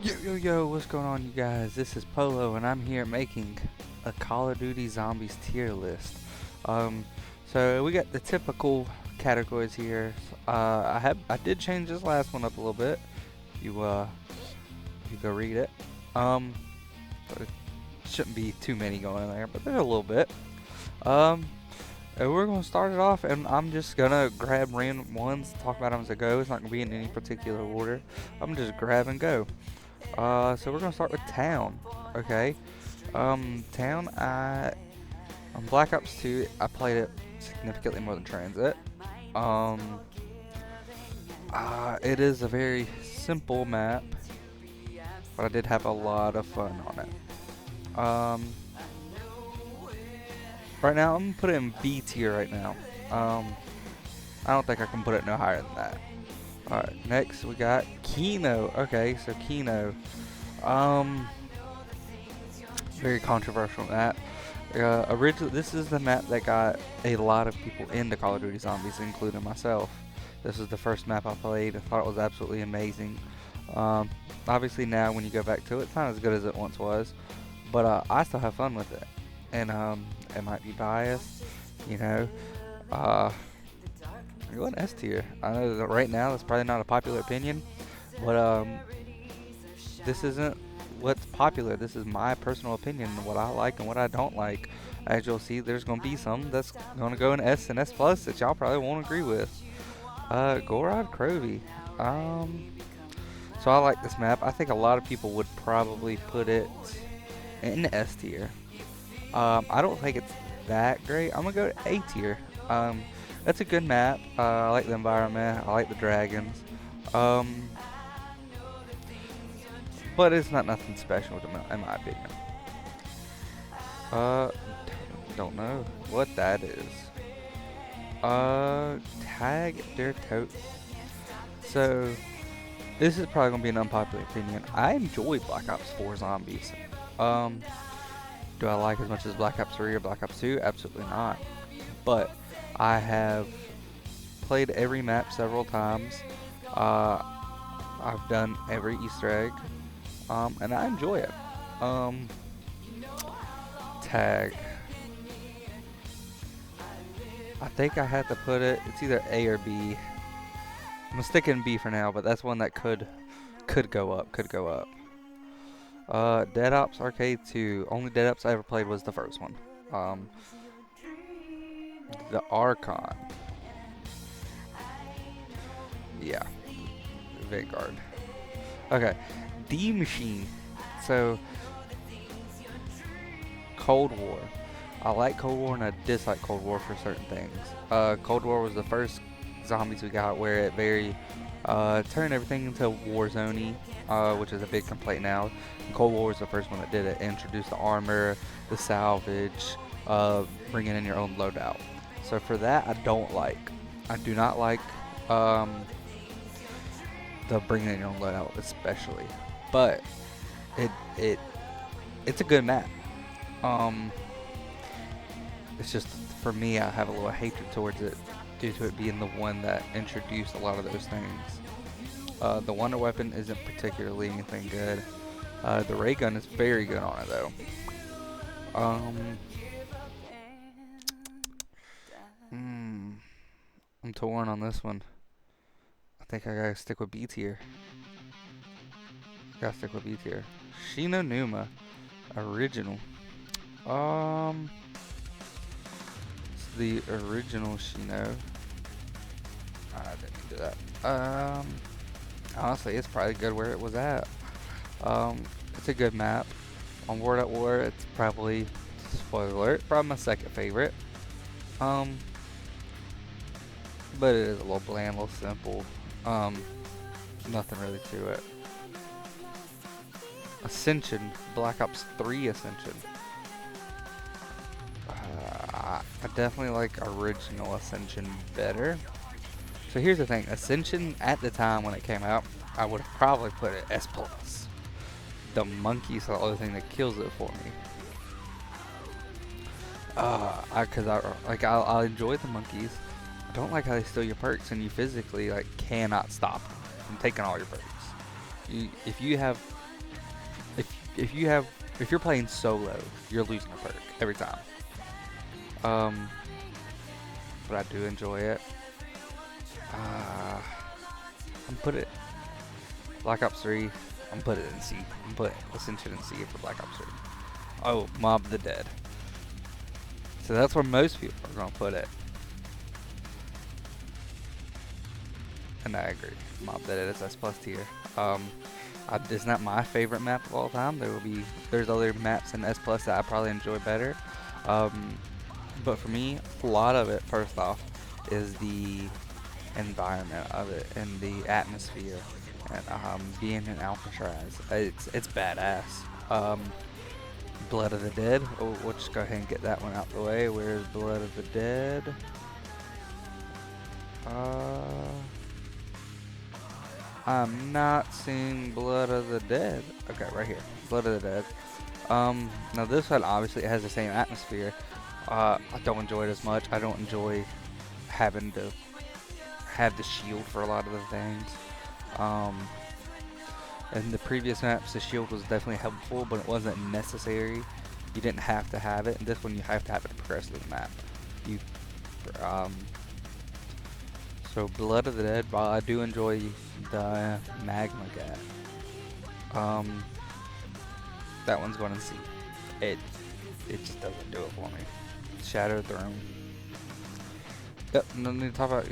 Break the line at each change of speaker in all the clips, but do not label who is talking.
Yo, what's going on, you guys? This is Polo, and I'm here making a Call of Duty Zombies tier list. Um, so we got the typical categories here. I did change this last one up a little bit. You go read it. Um, but it shouldn't be too many going in there, but there's a little bit. Um, and we're gonna start it off, and I'm just gonna grab random ones, talk about them as I go. It's not gonna be in any particular order. I'm just grab and go. So we're gonna start with Town. Okay. Town. On Black Ops 2, I played it significantly more than Transit. Um, it is a very simple map, but I did have a lot of fun on it. Right now I'm gonna put it in B tier right now. I don't think I can put it no higher than that. Alright, next we got Kino. Okay, so Kino. Very controversial map. Originally, this is the map that got a lot of people into Call of Duty Zombies, including myself. This is the first map I played. I thought it was absolutely amazing. Obviously now when you go back to it, it's not as good as it once was, but I still have fun with it. And it might be biased, you know. I'm going S tier. I know that right now that's probably not a popular opinion, but this isn't what's popular. This is my personal opinion, what I like and what I don't like. As you'll see, there's gonna be some that's gonna go in S and S plus that y'all probably won't agree with. Gorod Crovey. So I like this map. I think a lot of people would probably put it in S tier. I don't think it's that great. I'm gonna go to A tier. That's a good map. I like the environment. I like the dragons. But it's not nothing special in my opinion. Don't know what that is. Tag their tote. So this is probably gonna be an unpopular opinion. I enjoy Black Ops 4 Zombies. Do I like as much as Black Ops 3 or Black Ops 2? Absolutely not. But I have played every map several times. I've done every Easter egg. And I enjoy it. Tag. I think I had to put it. It's either A or B. I'm gonna stick in B for now, but that's one that could go up. Could go up. Dead Ops Arcade 2. Only Dead Ops I ever played was the first one. The Archon. Yeah. Vanguard. Okay. D Machine. So Cold War. I like Cold War and I dislike Cold War for certain things. Cold War was the first zombies we got where it very turned everything into Warzone-y, which is a big complaint now. And Cold War was the first one that did it. Introduced the armor, the salvage, bringing in your own loadout. So for that, I don't like. I do not like the bringing in your own loadout, especially. But it's a good map. It's just for me, I have a little hatred towards it due to it being the one that introduced a lot of those things. The Wonder Weapon isn't particularly anything good. The ray gun is very good on it though. I'm torn on this one. I think I gotta stick with B tier. Gotta stick with B tier. Shino Numa, original. It's the original Shino. I didn't do that. Honestly, it's probably good where it was at. It's a good map. On World at War, it's probably, spoiler alert, probably my second favorite. But it is a little bland, a little simple. Nothing really to it. Ascension, Black Ops 3 Ascension. I definitely like original Ascension better. So here's the thing, Ascension at the time when it came out, I would have probably put it S+. The monkeys are the only thing that kills it for me. Cause I enjoy the monkeys. I don't like how they steal your perks and you physically cannot stop them from taking all your perks. If you have if you're playing solo, you're losing a perk every time. Um, but I do enjoy it. I'm put it Black Ops 3. I'm put it in C. I'm put Ascension in C for Black Ops 3. Oh, Mob the Dead. So that's where most people are gonna put it. And I agree. Mob the Dead is S+ tier. It's not my favorite map of all time. There's other maps in S+ that I probably enjoy better. But for me, a lot of it, first off, is the environment of it and the atmosphere, and being in Alcatraz. It's badass. Blood of the Dead. Oh, we'll just go ahead and get that one out the way. Where's Blood of the Dead? I'm not seeing Blood of the Dead. Okay, right here. Blood of the Dead. Now this one obviously has the same atmosphere. I don't enjoy it as much. I don't enjoy having to have the shield for a lot of the things. In the previous maps, the shield was definitely helpful, but it wasn't necessary. You didn't have to have it. And this one, you have to have it to progress through the map. So Blood of the Dead, while I do enjoy the magma gat, that one's going to C. It just doesn't do it for me. Shattered Throne. Yep, no need to talk about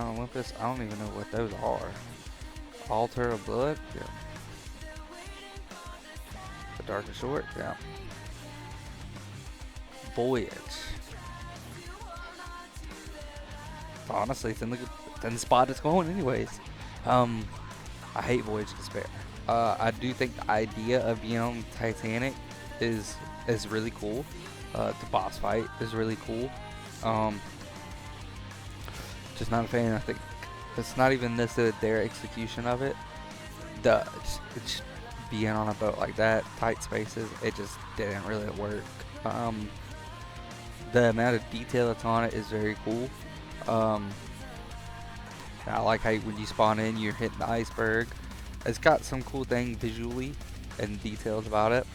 Olympus. I don't even know what those are. Altar of Blood? Yeah. The Darker Short? Yeah. Voyage. Honestly, it's in the spot it's going anyways. I hate Voyage Despair. I do think the idea of being on Titanic is really cool. The boss fight is really cool. Just not a fan. I think it's not even necessarily their execution of it. It's being on a boat like that, tight spaces, it just didn't really work. The amount of detail that's on it is very cool. I like how when you spawn in, you're hitting the iceberg. It's got some cool things visually and details about it.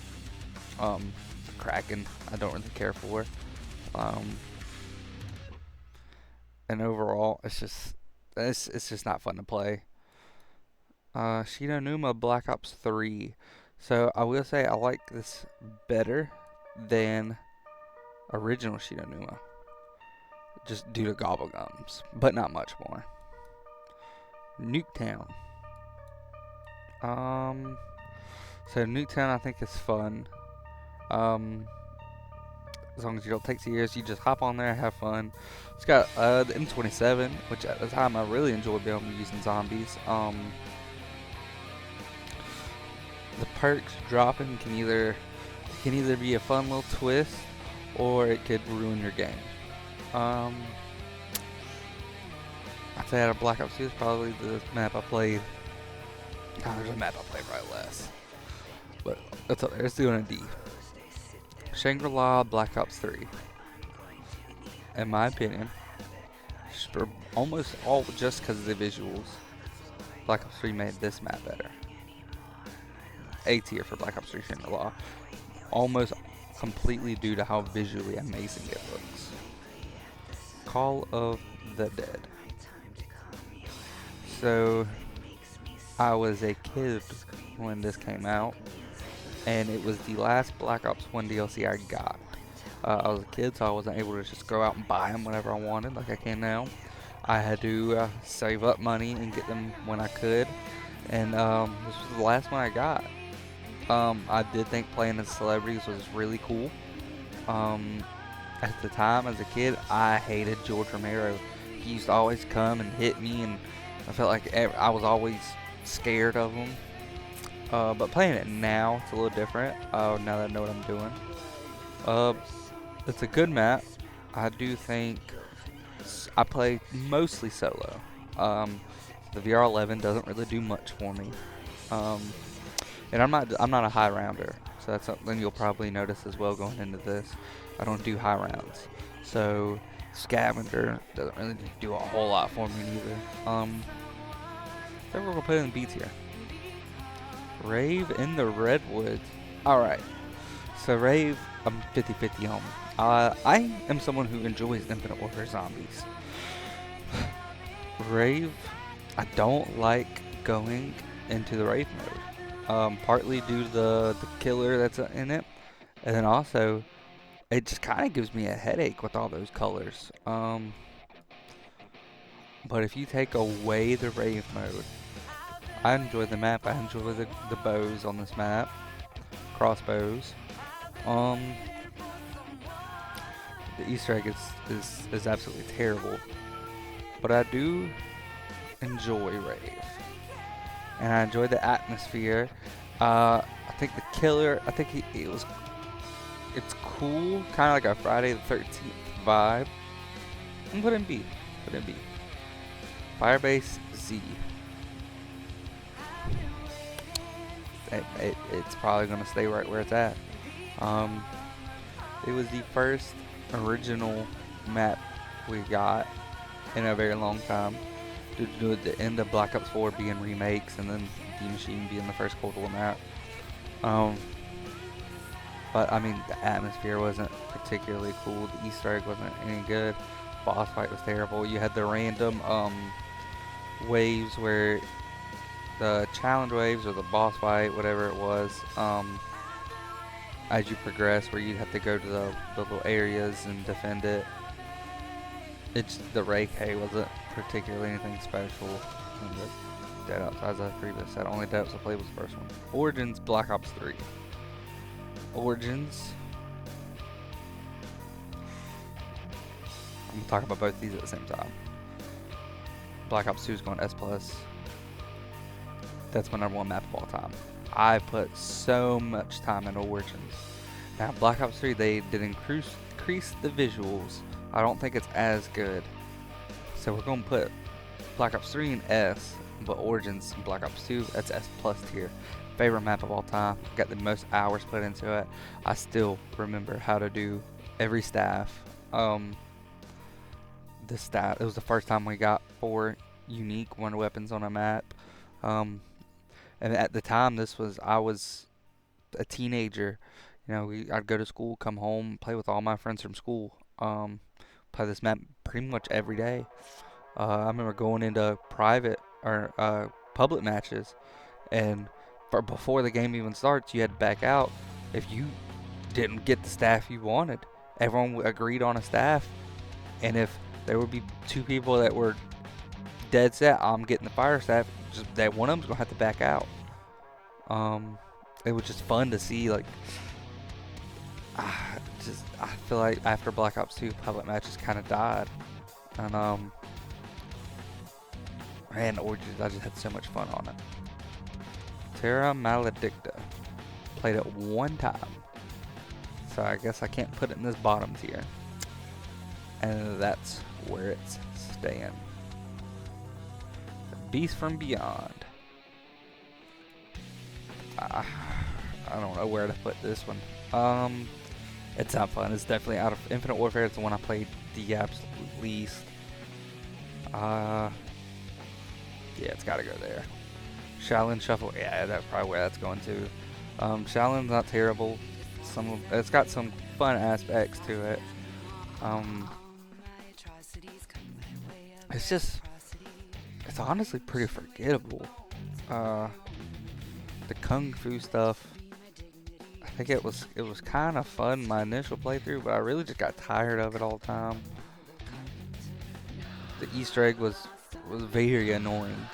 Kraken, I don't really care for. And overall, it's just not fun to play. Shinonuma Black Ops 3. So I will say I like this better than original Shinonuma, just due to Gobblegums, but not much more. Nuketown. So Nuketown I think is fun. As long as you don't take years, you just hop on there, have fun. It's got the M27, which at the time I really enjoyed being able to use in zombies. The perks dropping can either be a fun little twist, or it could ruin your game. I'd say out of Black Ops 2 is probably the map I played. There's a map I played probably less, but that's up there. It's doing a D. Shangri-La Black Ops 3. In my opinion, almost all just because of the visuals, Black Ops 3 made this map better. A tier for Black Ops 3 Shangri-La. Almost completely due to how visually amazing it looks. Call of the Dead. So, I was a kid when this came out, and it was the last Black Ops 1 DLC I got. I was a kid, so I wasn't able to just go out and buy them whenever I wanted, like I can now. I had to save up money and get them when I could, and this was the last one I got. I did think playing as celebrities was really cool. At the time, as a kid, I hated George Romero. He used to always come and hit me, and I felt like I was always scared of him. But playing it now, it's a little different. Now that I know what I'm doing. It's a good map. I do think I play mostly solo. The VR11 doesn't really do much for me. And I'm not a high rounder, so that's something you'll probably notice as well going into this. I don't do high rounds, so Scavenger doesn't really do a whole lot for me either. So we're gonna put it in B tier. Rave in the Redwoods. Alright, so Rave, I'm 50-50 on. I am someone who enjoys Infinite Warfare Zombies. Rave, I don't like going into the Rave mode. Partly due to the killer that's in it, and then also it just kind of gives me a headache with all those colors. But if you take away the Rave mode, I enjoy the map. I enjoy the bows on this map, crossbows. Um, the Easter egg is absolutely terrible, but I do enjoy Rave, and I enjoy the atmosphere. I think the killer. I think it was. It's cool, kind of like a Friday the 13th vibe. I'm put in B. Put in B. Firebase Z. It's probably gonna stay right where it's at. Um, it was the first original map we got in a very long time. Due to the end of Black Ops 4 being remakes and then the Machine being the first Cold War map. But I mean, the atmosphere wasn't particularly cool. The Easter egg wasn't any good. Boss fight was terrible. You had the random waves where the challenge waves or the boss fight, whatever it was, as you progress, where you'd have to go to the little areas and defend it. It's the Ray K wasn't particularly anything special. And the Dead Ops, as I previously said, only Dead Ops I played was the first one. Origins, Black Ops 3. Origins. I'm gonna talk about both these at the same time. Black Ops 2 is going S+. That's my #1 map of all time. I put so much time into Origins. Now Black Ops 3, they did increase the visuals. I don't think it's as good. So we're gonna put Black Ops 3 in S, but Origins and Black Ops 2, that's S+ tier. Favorite map of all time. Got the most hours put into it. I still remember how to do every staff. The staff. It was the first time we got 4 unique wonder weapons on a map. And at the time, I was a teenager. You know, I'd go to school, come home, play with all my friends from school. Play this map pretty much every day. I remember going into private or public matches, and before the game even starts, you had to back out if you didn't get the staff you wanted. Everyone agreed on a staff, and if there would be 2 people that were dead set, I'm getting the fire staff, just that one of them's gonna have to back out. It was just fun to see. Like, I feel like after Black Ops 2, public matches kind of died, and man, Origins, I just had so much fun on it. Terra Maledicta. Played it 1 time. So I guess I can't put it in this bottom tier. And that's where it's staying. Beast from Beyond. I don't know where to put this one. It's not fun. It's definitely out of Infinite Warfare. It's the one I played the absolute least. Yeah, it's gotta go there. Shaolin Shuffle, yeah, that's probably where that's going to. Shaolin's not terrible. It's got some fun aspects to it. It's honestly pretty forgettable. The Kung Fu stuff, I think it was kind of fun my initial playthrough, but I really just got tired of it all the time. The Easter egg was very annoying.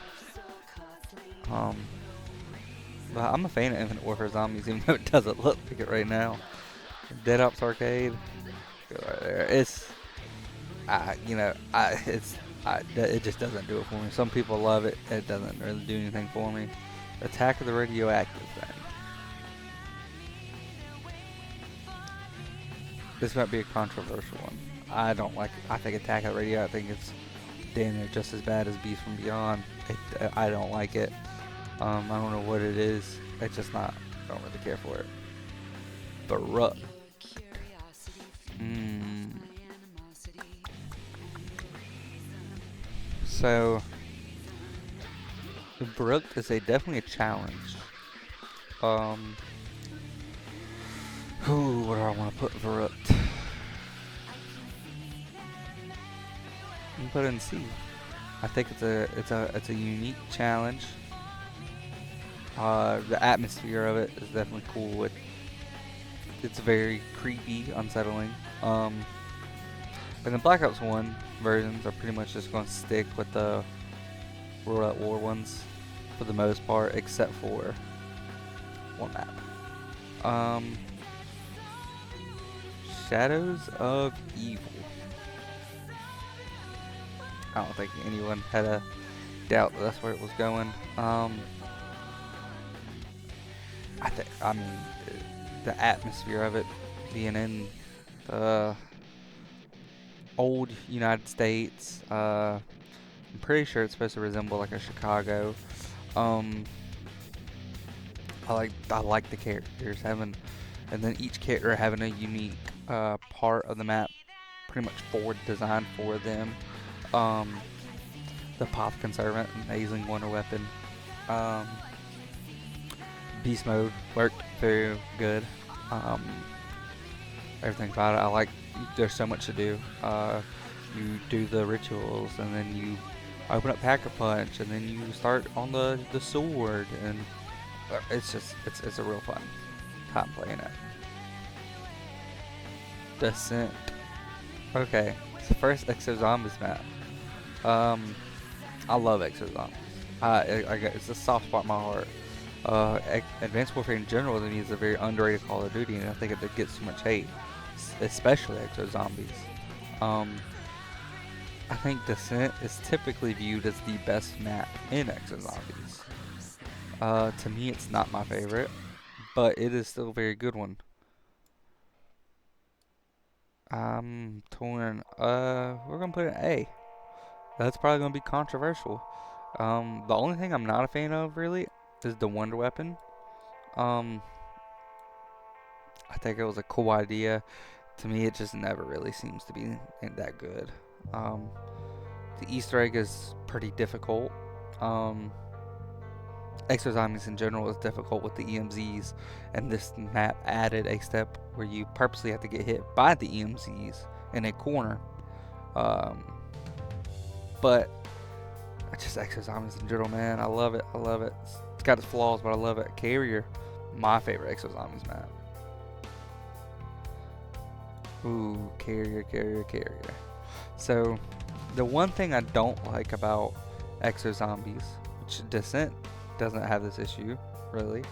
But I'm a fan of Infinite Warfare Zombies, even though it doesn't look like it right now. Dead Ops Arcade, right there. It just doesn't do it for me. Some people love it. It doesn't really do anything for me. Attack of the Radioactive thing. This might be a controversial one. I don't like it. I think Attack of the Radioactive, I think it's damn near just as bad as Beast from Beyond. I don't like it. I don't know what it is. It's just not. I don't really care for it. Baruch. So, Baruch is definitely a challenge. Ooh, what do I want to put for it? Put it in C. I think it's a unique challenge. The atmosphere of it is definitely cool. It's very creepy, unsettling. And the Black Ops 1 versions are pretty much just going to stick with the World at War ones for the most part, except for one map. Shadows of Evil. I don't think anyone had a doubt that that's where it was going. I mean, the atmosphere of it being in the old United States. I'm pretty sure it's supposed to resemble like a Chicago. I like the characters having, and then each character having a unique part of the map, pretty much designed for them. The Pop Conservant, amazing wonder weapon. Beast mode worked very good. Everything about it, I like. There's so much to do. You do the rituals, and then you open up Pack a Punch, and then you start on the sword, and it's a real fun time playing it. Descent. Okay, it's the first Exo Zombies map. I love Exo Zombies. It's a soft spot in my heart. Advanced Warfare in general to me is a very underrated Call of Duty, and I think it gets so much hate, especially Exo Zombies. I think Descent is typically viewed as the best map in Exo Zombies. To me, it's not my favorite, but it is still a very good one. I'm torn. We're gonna put an A. That's probably gonna be controversial. The only thing I'm not a fan of really is the Wonder Weapon. I think it was a cool idea. To me, it just never really seems to be that good. The Easter egg is pretty difficult. Exo Zombies in general is difficult with the EMZs, and this map added a step where you purposely have to get hit by the EMZs in a corner. But just Exo Zombies in general, man, I love it. I love it. It's got its flaws, but I love it. Carrier, my favorite Exo Zombies map. Ooh, Carrier. So, the one thing I don't like about Exo Zombies, which Descent doesn't have this issue, really,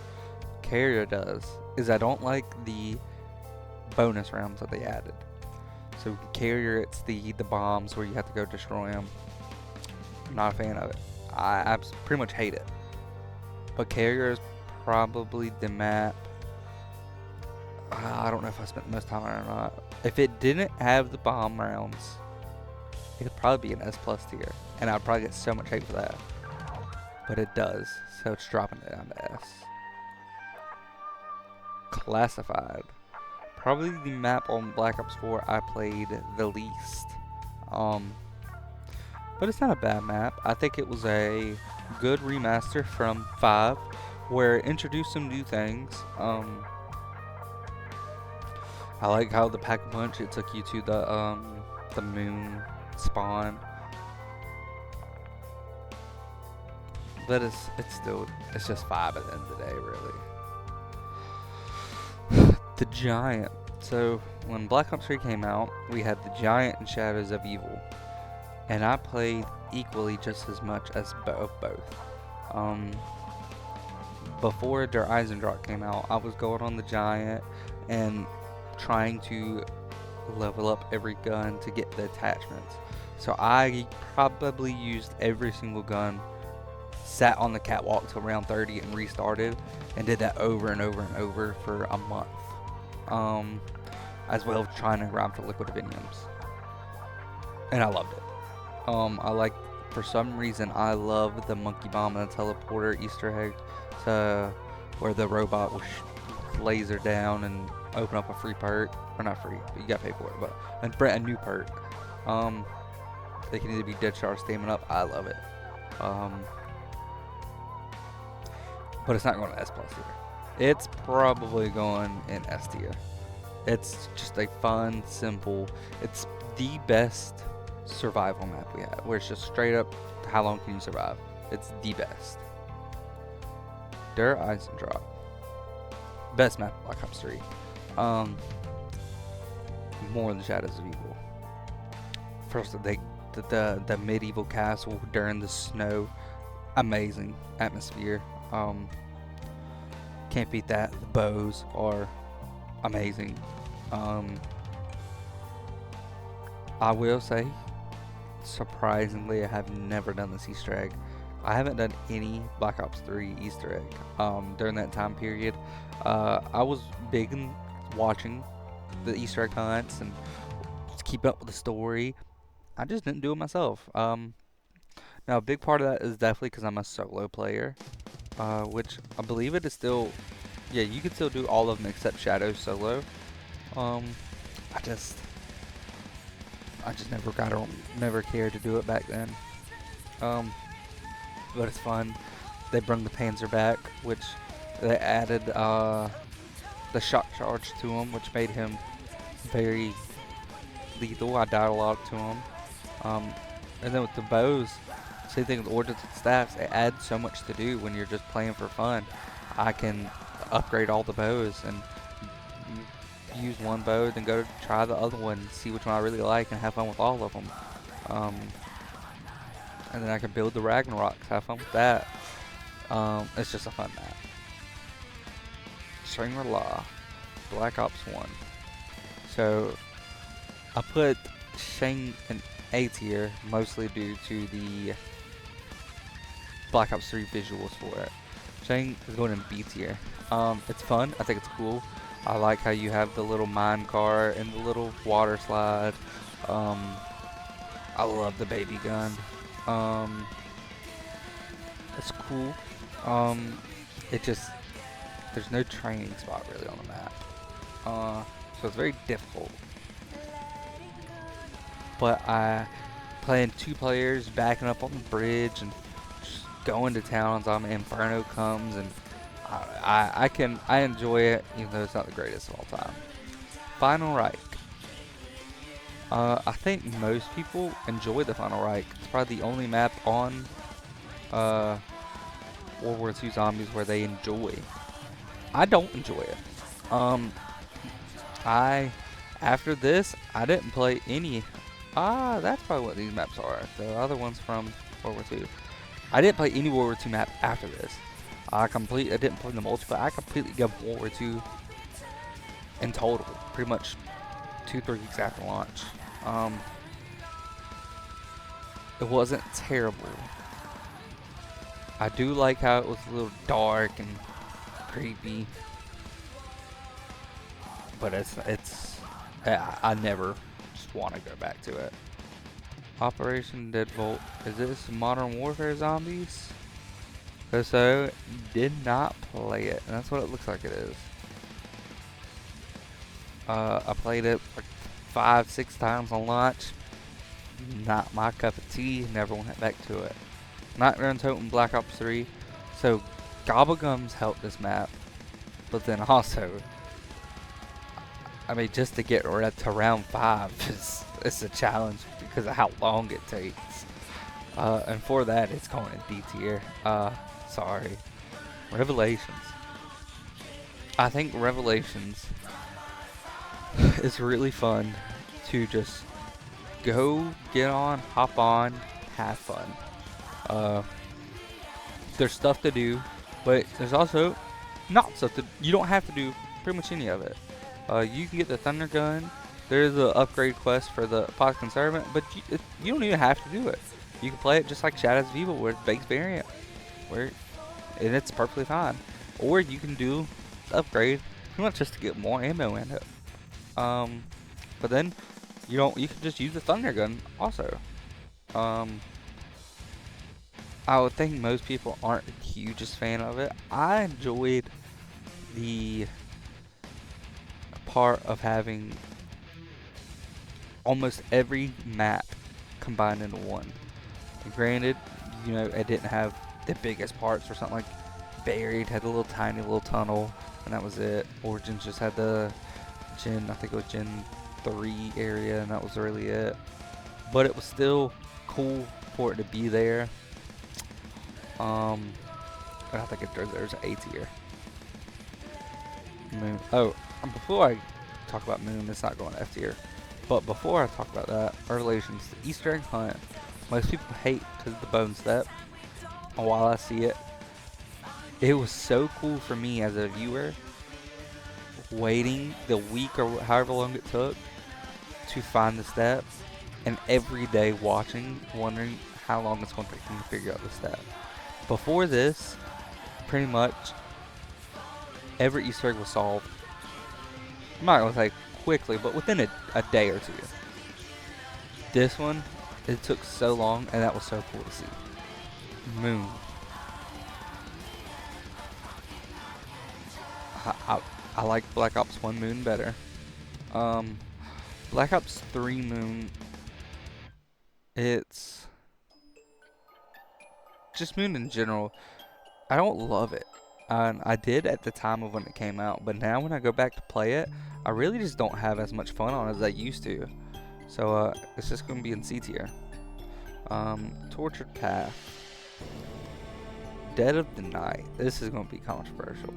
Carrier does, is I don't like the bonus rounds that they added. So Carrier, it's the bombs where you have to go destroy them. I'm not a fan of it. I pretty much hate it. But Carrier is probably the map. I don't know if I spent the most time on it or not. If it didn't have the bomb rounds, it could probably be an S+ tier, and I'd probably get so much hate for that. But it does, so it's dropping it down to S. Classified. Probably the map on Black Ops 4 I played the least. But it's not a bad map. I think it was a good remaster from 5, where it introduced some new things. I like how the Pack-a-Punch, it took you to the moon spawn. But it's just 5 at the end of the day, really. The Giant. So when Black Ops 3 came out, we had the Giant and Shadows of Evil, and I played equally just as much as both. Before Der Eisendrache came out, I was going on the Giant and trying to level up every gun to get the attachments. So I probably used every single gun, sat on the catwalk till round 30 and restarted, and did that over and over and over for a month. As well as trying to grab for liquid Viniums. And I loved it. For some reason, I love the monkey bomb and the teleporter Easter egg to where the robot will laser down and open up a free perk. Or not free, but you gotta pay for it, but a new perk. They can either be dead shot or stamina up. I love it. But it's not going to S+ tier. It's probably going in S tier. It's just a fun, simple. It's the best survival map we have, where it's just straight up, how long can you survive? It's the best. Dirt, Ice, and Drop. Best map, Black Ops 3. More than Shadows of Evil. First, the medieval castle during the snow, amazing atmosphere. Can't beat that. The bows are amazing. I will say, surprisingly, I have never done this Easter egg. I haven't done any Black Ops 3 Easter egg during that time period. I was big in watching the Easter egg hunts and keep up with the story. I just didn't do it myself. Now, a big part of that is definitely because I'm a solo player, which I believe it is still. Yeah, you can still do all of them except Shadow solo. I just never cared to do it back then. But it's fun. They bring the Panzer back, which they added the shot charge to him, which made him very lethal. I died a lot to him. And then with the bows, same thing with ordnance and staffs. It adds so much to do when you're just playing for fun. I can upgrade all the bows and use one bow, then go try the other one, see which one I really like, and have fun with all of them. And then I can build the Ragnaroks, have fun with that. It's just a fun map. Shangri-La, Black Ops 1. So I put Shang in A tier, mostly due to the Black Ops 3 visuals for it. Shang is going in B tier. It's fun. I think it's cool. I like how you have the little mine car and the little water slide. I love the baby gun. It's cool. It just, there's no training spot really on the map. So it's very difficult. But playing 2 players, backing up on the bridge and just going to town on Inferno comes, and I enjoy it, even though it's not the greatest of all time. Final Reich. I think most people enjoy the Final Reich. It's probably the only map on World War II Zombies where they enjoy. I don't enjoy it. After this, I didn't play any. That's probably what these maps are. The other ones from World War II. I didn't play any World War II map after this. I didn't play the multiplayer. I completely gave World War II in total, pretty much 2-3 weeks after launch. It wasn't terrible. I do like how it was a little dark and creepy, but I never just want to go back to it. Operation Deadbolt. Is this Modern Warfare Zombies? If so, did not play it, and that's what it looks like it is. I played it like 5-6 times on launch. Not my cup of tea. Never went back to it. Not Run Totem Black Ops 3. So Gobblegums helped this map, but then also, I mean, just to get to round 5 it's a challenge because of how long it takes. And for that, it's going in D tier. Sorry. Revelations. I think Revelations is really fun to just go, get on, hop on, have fun. There's stuff to do, but there's also not stuff to. You don't have to do pretty much any of it. You can get the Thunder Gun. There's an upgrade quest for the Pox Conservant, but you don't even have to do it. You can play it just like Shadows of Evil, where it's base variant, and it's perfectly fine. Or you can do the upgrade pretty much just to get more ammo in it. But then you can just use the Thunder Gun also. I would think most people aren't the hugest fan of it. I enjoyed the part of having almost every map combined into one. And granted, it didn't have the biggest parts or something like Buried had a little tiny little tunnel, and that was it. Origins just had the I think it was Gen 3 area, and that was really it. But it was still cool for it to be there. And I think there's an A tier. Moon. Oh, and before I talk about Moon, it's not going to F tier. But before I talk about that, Revelations, the Easter egg hunt, most people hate because of the bone step. And while I see it, it was so cool for me as a viewer, waiting the week or however long it took to find the step, and every day watching, wondering how long it's going to take them to figure out the step. Before this, pretty much every Easter egg was solved. I'm not going to say quickly, but within a day or two. This one, it took so long, and that was so cool to see. Moon. I like Black Ops 1 Moon better. Black Ops 3 Moon, it's just Moon in general. I don't love it. I did at the time of when it came out, but now when I go back to play it, I really just don't have as much fun on it as I used to. So it's just going to be in C tier. Tortured Path. Dead of the Night. This is going to be controversial.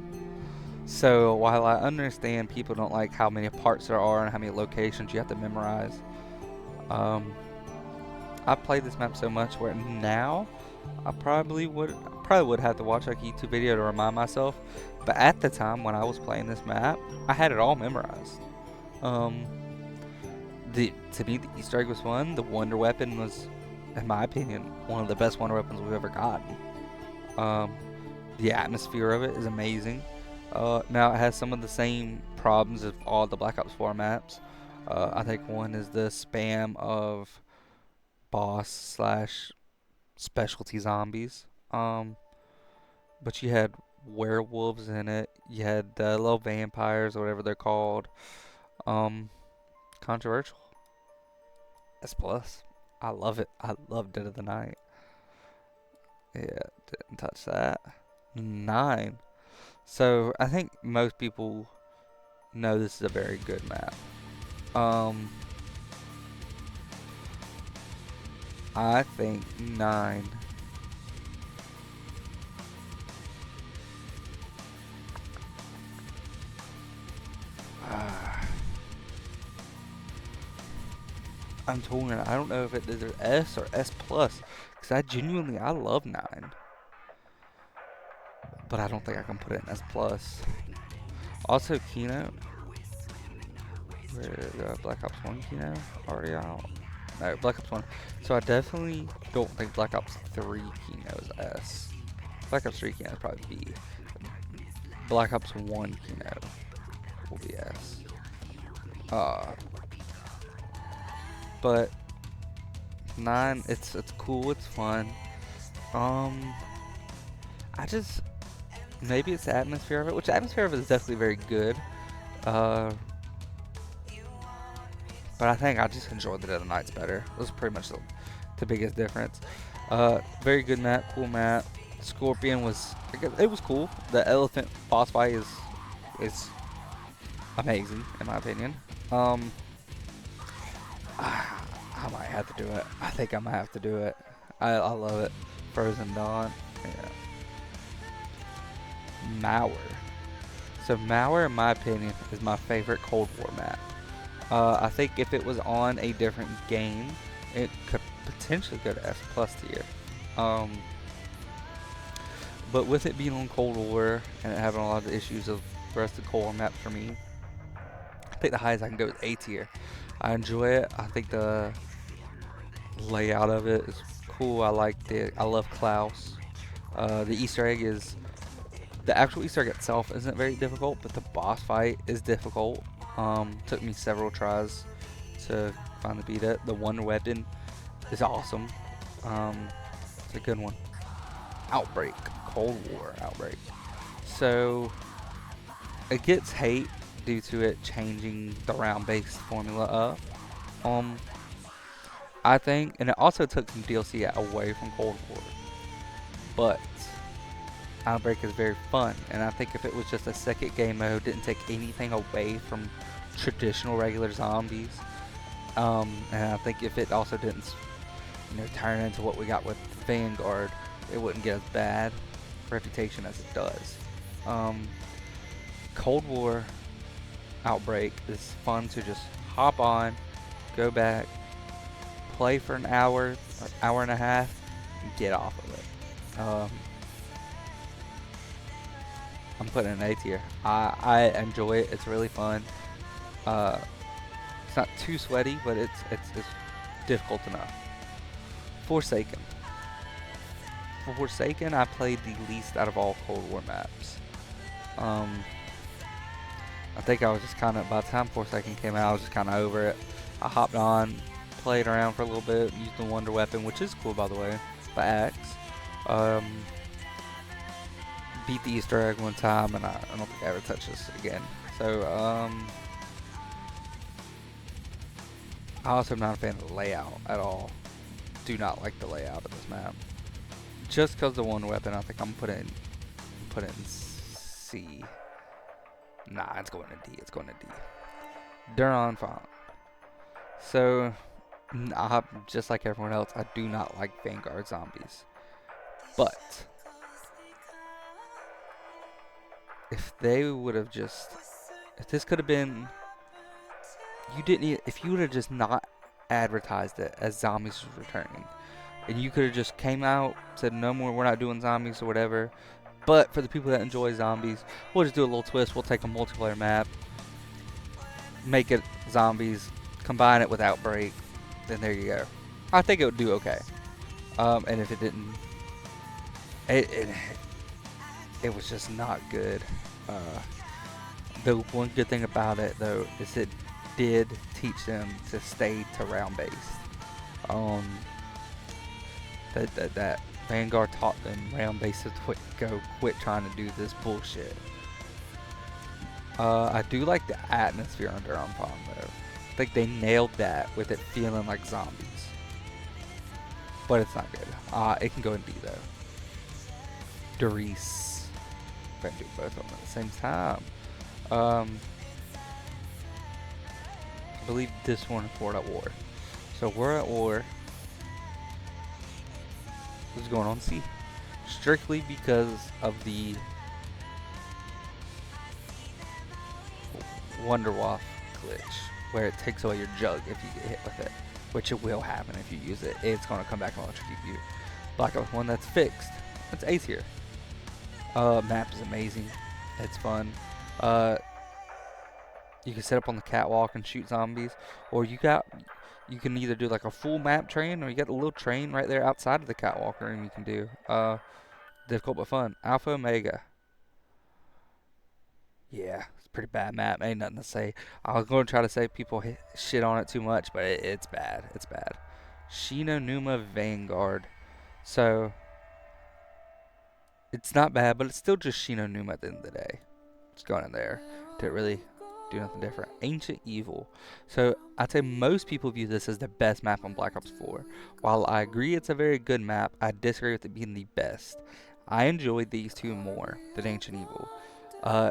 So while I understand people don't like how many parts there are and how many locations you have to memorize, I played this map so much where now I probably would have to watch like a YouTube video to remind myself. But at the time when I was playing this map, I had it all memorized. To me, the Easter egg was fun. The wonder weapon was, in my opinion, one of the best wonder weapons we've ever gotten. The atmosphere of it is amazing. Now it has some of the same problems as all the Black Ops 4 maps. I think one is the spam of boss / specialty zombies. But you had werewolves in it. You had little vampires or whatever they're called. Controversial. S plus. I love it. I love Dead of the Night. Yeah, didn't touch that. 9. So I think most people know this is a very good map. I think 9. I'm torn. I don't know if it is S or S plus, because I love 9. But I don't think I can put it in S plus. Also, Keynote. Black Ops 1 Keynote already out. No, Black Ops 1. So I definitely don't think Black Ops 3 Keynote is S. Black Ops 3 Keynote is probably B. Black Ops 1 Keynote will be S. But 9, it's cool, it's fun. I just, maybe it's the atmosphere of it, which the atmosphere of it is definitely very good. But I think I just enjoyed the Dead of the Nights better. It was pretty much the biggest difference. Very good map, cool map. Scorpion was, it was cool. The elephant boss fight is amazing in my opinion. I might have to do it. I think I might have to do it. I love it. Frozen Dawn. Yeah. Mauer. So Mauer, in my opinion, is my favorite Cold War map. I think if it was on a different game, it could potentially go to S plus tier. But with it being on Cold War and it having a lot of the issues of the rest of the Cold War maps for me, I think the highest I can go is A tier. I enjoy it. I think the layout of it is cool. I liked it. I love Klaus. The Easter egg is, the actual Easter egg itself isn't very difficult, but the boss fight is difficult. Took me several tries to finally beat it. The wonder weapon is awesome. It's a good one. Outbreak. Cold War Outbreak. So it gets hate due to it changing the round-based formula up. I think, and it also took some DLC away from Cold War. But Outbreak is very fun, and I think if it was just a second game mode, didn't take anything away from traditional regular zombies. And I think if it also didn't, turn into what we got with Vanguard, it wouldn't get as bad reputation as it does. Cold War Outbreak is fun to just hop on, go back, play for an hour or hour and a half, and get off of it. I'm putting an A tier. I enjoy it. It's really fun. It's not too sweaty, but it's difficult enough. Forsaken. For Forsaken, I played the least out of all Cold War maps. I think I was just kind of, by the time Forsaken came out, I was just kind of over it. I hopped on, played around for a little bit, used the Wonder Weapon, which is cool, by the way, the axe. Beat the Easter egg one time, and I don't think I ever touched this again. So, I also am not a fan of the layout at all. Do not like the layout of this map. Just because the Wonder Weapon, I think I'm put it in C. Nah, it's going to D. It's going to D. Duron Font. So, just like everyone else, I do not like Vanguard zombies. But if they would have just, if this could have been, if you would have just not advertised it as zombies was returning, and you could have just came out, said no more, we're not doing zombies or whatever, but for the people that enjoy zombies, we'll just do a little twist. We'll take a multiplayer map, make it zombies, combine it with Outbreak, then there you go. I think it would do okay. And if it didn't, it was just not good. The one good thing about it, though, is it did teach them to stay to round based. That Vanguard taught them round based is the way to go. Quit trying to do this bullshit. I do like the atmosphere on Duron Pond, though. I think they nailed that with it feeling like zombies. But it's not good. It can go in D, though. Doris. If I do both of them at the same time. I believe this one is We're at War. So We're at War is going on C. Strictly because of the Wonderwaff glitch, where it takes away your jug if you get hit with it, which it will happen if you use it. It's going to come back and electrocute you. Black Ops 1 that's fixed. That's A tier. Map is amazing. It's fun. You can set up on the catwalk and shoot zombies, or you can either do like a full map train, or you got a little train right there outside of the catwalk room you can do. Difficult but fun. Alpha Omega. Yeah, it's a pretty bad map. Ain't nothing to say. I was going to try to say people shit on it too much, but it's bad. It's bad. Shinonuma Vanguard. So, it's not bad, but it's still just Shinonuma at the end of the day. It's going in there. Didn't really do nothing different. Ancient Evil. So, I'd say most people view this as the best map on Black Ops 4. While I agree it's a very good map, I disagree with it being the best. I enjoyed these two more than Ancient Evil.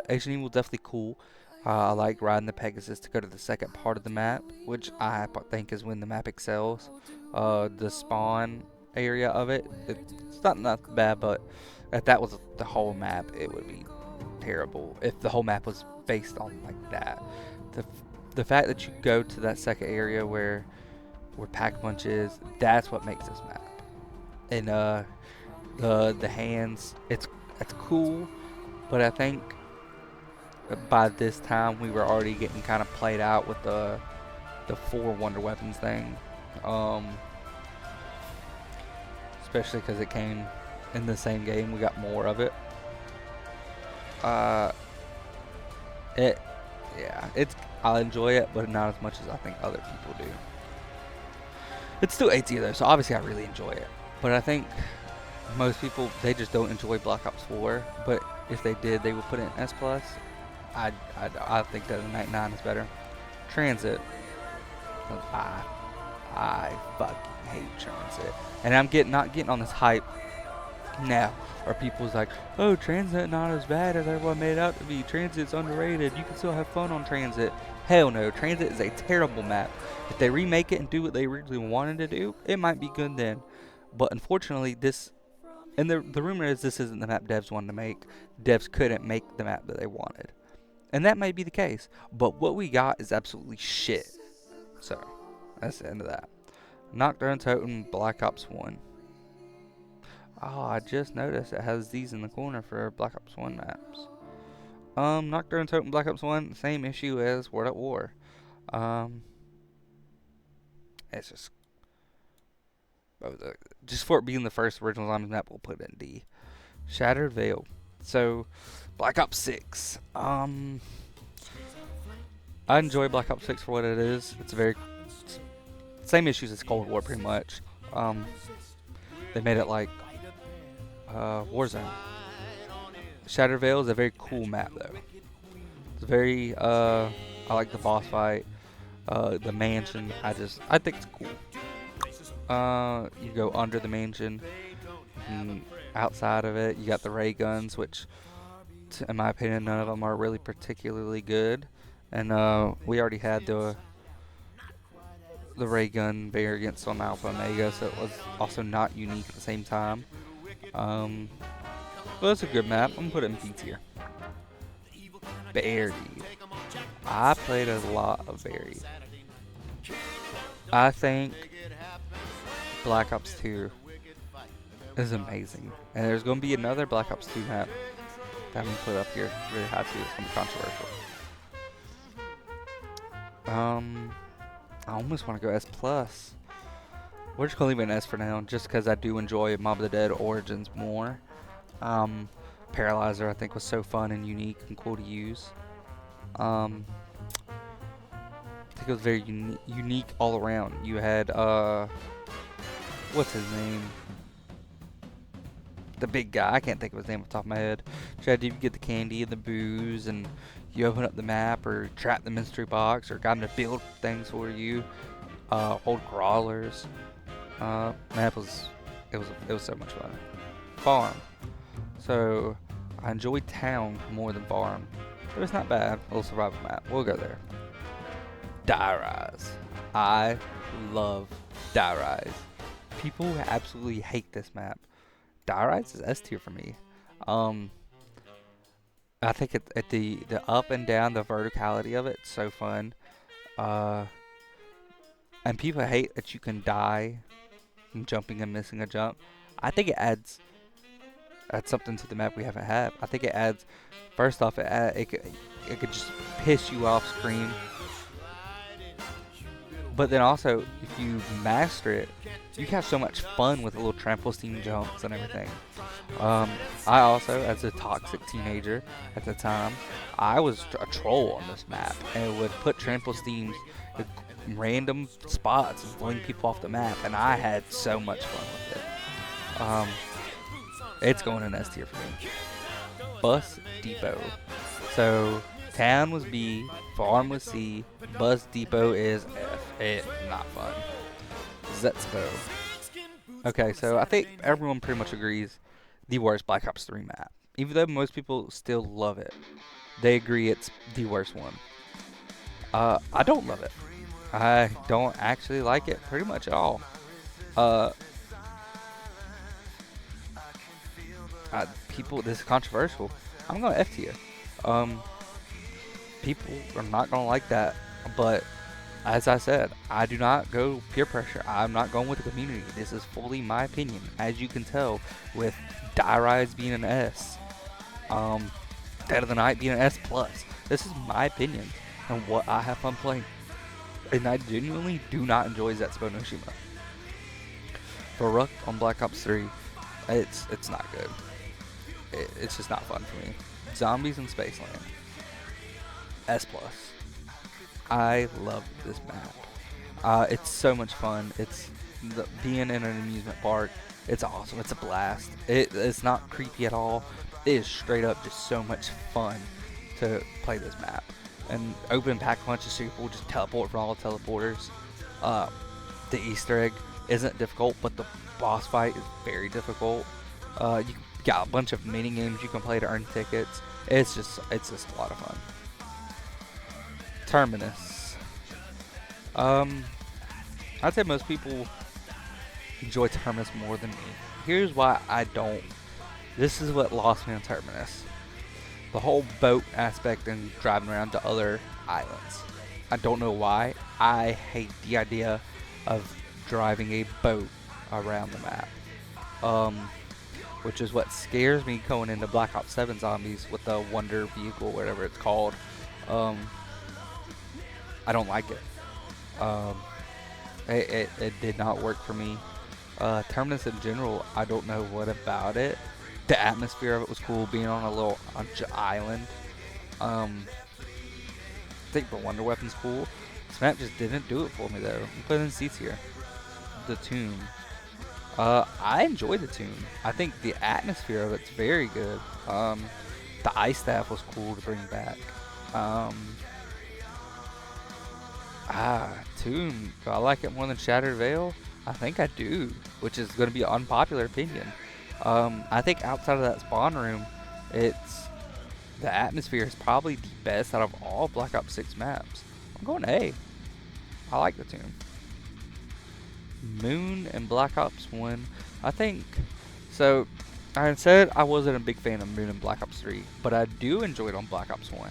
Ancient Evil definitely cool. I like riding the Pegasus to go to the second part of the map, which I think is when the map excels. The spawn area of it, it's not bad, but if that was the whole map, it would be terrible. If the whole map was based on like that, the fact that you go to that second area where Pack-a-Punch is, that's what makes this map. And the hands, it's cool, but I think by this time we were already getting kind of played out with the 4 Wonder Weapons thing, especially because it came in the same game. We got more of it. I'll enjoy it, but not as much as I think other people do. It's still A tier though, so obviously I really enjoy it. But I think most people, they just don't enjoy Black Ops 4. But if they did, they would put it in S+. I think that the 99 is better. Transit. I fucking hate Transit. And I'm not getting on this hype Now, are people's like, oh, Transit not as bad as everyone made it out to be. Transit's underrated. You can still have fun on Transit. Hell no, Transit is a terrible map. If they remake it and do what they originally wanted to do, it might be good then. But unfortunately, and the rumor is this isn't the map devs wanted to make. Devs couldn't make the map that they wanted. And that might be the case. But what we got is absolutely shit. So, that's the end of that. Nocturne Totem Black Ops 1. Oh, I just noticed it has these in the corner for Black Ops 1 maps. Nocturne Totem Black Ops 1, same issue as World at War. It's just for it being the first original Zombies map, we'll put it in D. Shattered Veil. So, Black Ops 6. I enjoy Black Ops 6 for what it is. It's same issues as Cold War, pretty much. They made it like Warzone. Shattered Veil is a very cool map, though. It's very, I like the boss fight, the mansion. I think it's cool. You go under the mansion, and outside of it, you got the ray guns, which, in my opinion, none of them are really particularly good. And we already had the ray gun variants on Alpha Omega, so it was also not unique at the same time. But it's a good map. I'm gonna put it in B tier. Buried. I played a lot of Buried. I think Black Ops 2 is amazing. And there's going to be another Black Ops 2 map that I'm going to put up here really high too. It's going to be controversial. I almost want to go S+. We're just going to leave it in S for now, just because I do enjoy Mob of the Dead Origins more. Paralyzer, I think, was so fun and unique and cool to use. I think it was very unique all around. You had, what's his name? The big guy. I can't think of his name off the top of my head. You had to get the candy and the booze, and you open up the map or trap the mystery box or got him to build things for you. Hold crawlers. Map was so much fun. Farm. So I enjoyed Town more than Farm. But it's not bad. A little survival map. We'll go there. Die Rise. I love Die Rise. People absolutely hate this map. Die Rise is S tier for me. I think at the up and down, the verticality of it, it's so fun. And people hate that you can die from jumping and missing a jump. I think it adds something to the map we haven't had. I think it adds, first off, it could just piss you off screen. But then also, if you master it, you can have so much fun with the little trample steam jumps and everything. I also, as a toxic teenager at the time, I was a troll on this map and would put trample steams in random spots and fling people off the map, and I had so much fun with it. It's going in S tier for me. Bus Depot. So Town was B, Farm was C, Bus Depot is F. It's not fun. Zetspo. Okay, so I think everyone pretty much agrees the worst Black Ops 3 map. Even though most people still love it, they agree it's the worst one. I don't love it. I don't actually like it pretty much at all. People, this is controversial. I'm going F tier. People are not going to like that, but as I said, I do not go peer pressure. I'm not going with the community. This is fully my opinion. As you can tell, with Die Rise being an S, Dead of the Night being an S+. This is my opinion and what I have fun playing. And I genuinely do not enjoy Zetspo no Shima. Baruch on Black Ops 3, it's not good. It's just not fun for me. Zombies in Spaceland. S+. I love this map. It's so much fun. Being in an amusement park. It's awesome. It's a blast. It's not creepy at all. It is straight up just so much fun to play this map. And open pack punches so people just teleport from all the teleporters. The Easter egg isn't difficult, but the boss fight is very difficult. You got a bunch of mini games you can play to earn tickets. It's just a lot of fun. Terminus. Um, I'd say most people enjoy Terminus more than me. Here's why I don't. This is what lost me on Terminus. The whole boat aspect and driving around to other islands. I don't know why. I hate the idea of driving a boat around the map. Um, which is what scares me going into Black Ops 7 Zombies with the Wonder Vehicle, whatever it's called. Um, I don't like it. It did not work for me. Terminus in general, I don't know what about it. The atmosphere of it was cool, being on a little island. I think the Wonder Weapon's cool. This map just didn't do it for me though. Put in seats here. The Tomb. I enjoyed the Tomb. I think the atmosphere of it's very good. The ice staff was cool to bring back. Tomb. Do I like it more than Shattered Veil? I think I do, which is going to be an unpopular opinion. I think outside of that spawn room, the atmosphere is probably the best out of all Black Ops 6 maps. I'm going A. I like the Tomb. Moon and Black Ops 1. I think so. I said I wasn't a big fan of Moon and Black Ops 3, but I do enjoy it on Black Ops 1.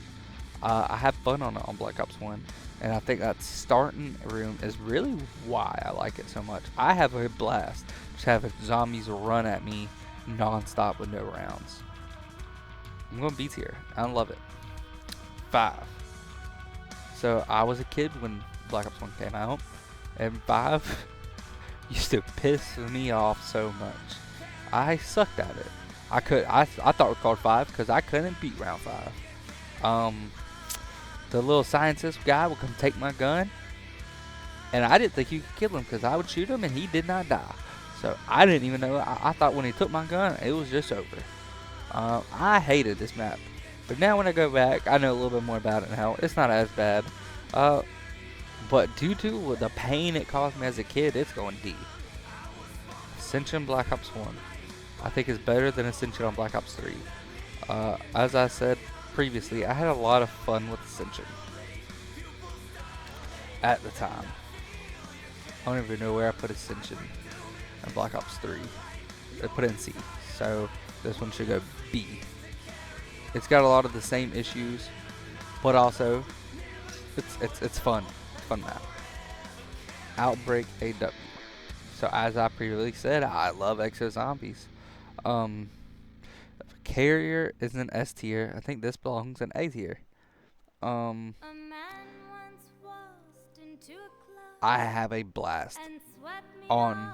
I have fun on it on Black Ops 1, and I think that starting room is really why I like it so much. I have a blast just having zombies run at me non-stop with no rounds. I'm going B tier. I love it. 5. So I was a kid when Black Ops 1 came out, and 5 used to piss me off so much. I sucked at it. I thought it was called 5 because I couldn't beat round 5. The little scientist guy would come take my gun, and I didn't think you could kill him because I would shoot him and he did not die. So I didn't even know. I thought when he took my gun, it was just over. I hated this map, but now when I go back, I know a little bit more about it now. It's not as bad. But due to the pain it caused me as a kid, it's going D. Ascension Black Ops 1. I think is better than Ascension on Black Ops 3. As I said previously, I had a lot of fun with Ascension at the time. I don't even know where I put Ascension and Black Ops 3. I put it in C. So this one should go B. It's got a lot of the same issues, but also it's fun. Fun map. Outbreak AW. So as I previously said, I love Exo Zombies. Carrier is an S tier. I think this belongs in A tier. I have a blast on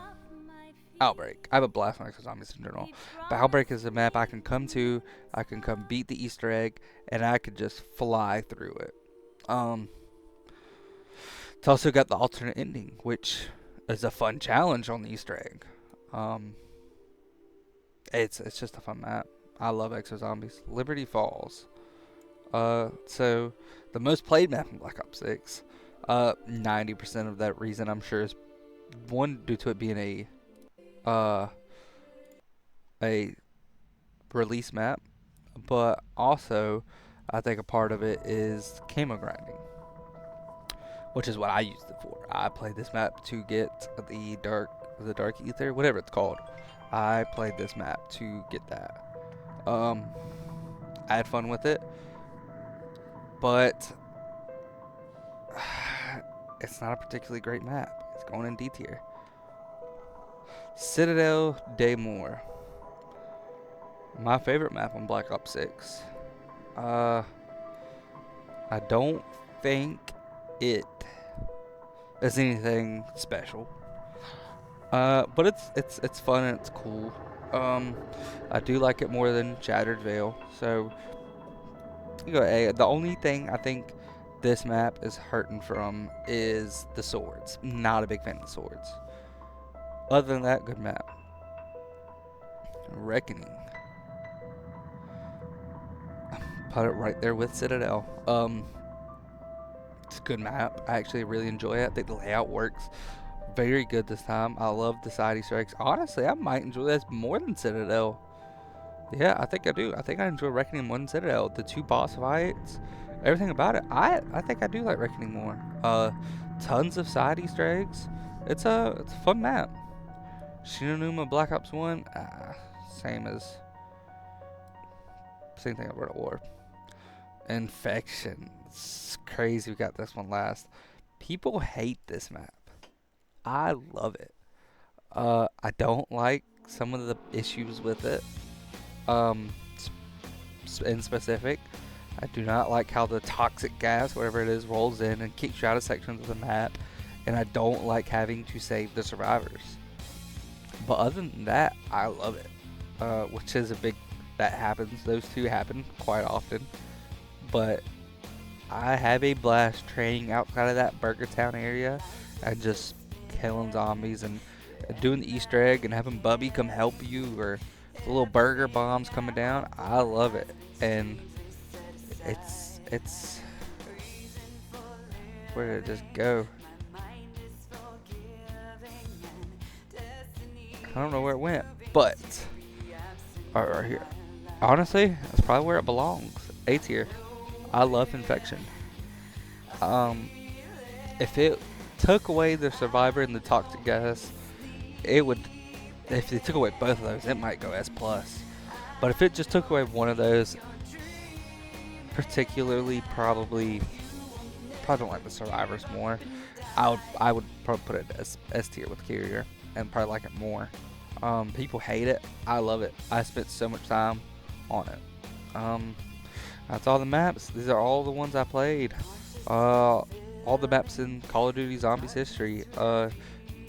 Outbreak. I have a blast on Exo Zombies in general. But Outbreak is a map I can come to, I can come beat the Easter egg, and I could just fly through it. It's also got the alternate ending, which is a fun challenge on the Easter egg. It's just a fun map. I love Exo Zombies. Liberty Falls. So the most played map in Black Ops 6. 90% of that reason I'm sure is one due to it being a release map, but also I think a part of it is camo grinding, which is what I used it for. I played this map to get the dark ether, whatever it's called. I played this map to get that. I had fun with it, but it's not a particularly great map. It's going in D tier. Citadel de Moor. My favorite map on Black Ops 6. I don't think it is anything special. But it's fun and it's cool. I do like it more than Shattered Veil. So you go A. The only thing I think this map is hurting from is the swords. Not a big fan of the swords. Other than that, good map. Reckoning. Put it right there with Citadel. It's a good map. I actually really enjoy it. I think the layout works very good this time. I love the side Easter eggs. Honestly, I might enjoy this more than Citadel. Yeah, I think I do. I think I enjoy Reckoning more than Citadel. The two boss fights, everything about it. I think I do like Reckoning more. Tons of side Easter eggs. It's a fun map. Shinonuma Black Ops 1, same as same thing at World at War. Infection. It's crazy we got this one last. People hate this map. I love it. I don't like some of the issues with it. Um, in specific, I do not like how the toxic gas, whatever it is, rolls in and kicks you out of sections of the map. And I don't like having to save the survivors. But other than that, I love it. Which is a big, that happens. Those two happen quite often. But I have a blast training outside of that Burger Town area and just killing zombies and doing the Easter egg and having Bubby come help you, or the little burger bombs coming down. I love it. And it's where did it just go? I don't know where it went, but right here. Honestly, that's probably where it belongs. A tier. I love Infection. If it took away the Survivor and the Toxic Gas, it would. If they took away both of those, it might go S plus. But if it just took away one of those, particularly probably don't like the Survivors more. I would probably put it as S tier with Carrier and probably like it more. People hate it. I love it. I spent so much time on it. That's all the maps. These are all the ones I played. All the maps in Call of Duty Zombies history.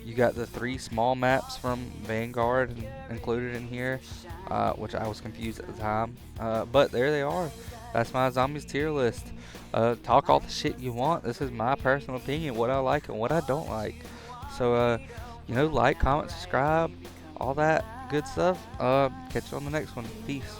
You got the 3 small maps from Vanguard included in here, which I was confused at the time. But there they are. That's my Zombies tier list. Talk all the shit you want. This is my personal opinion, what I like and what I don't like. So, like, comment, subscribe, all that good stuff. Catch you on the next one. Peace.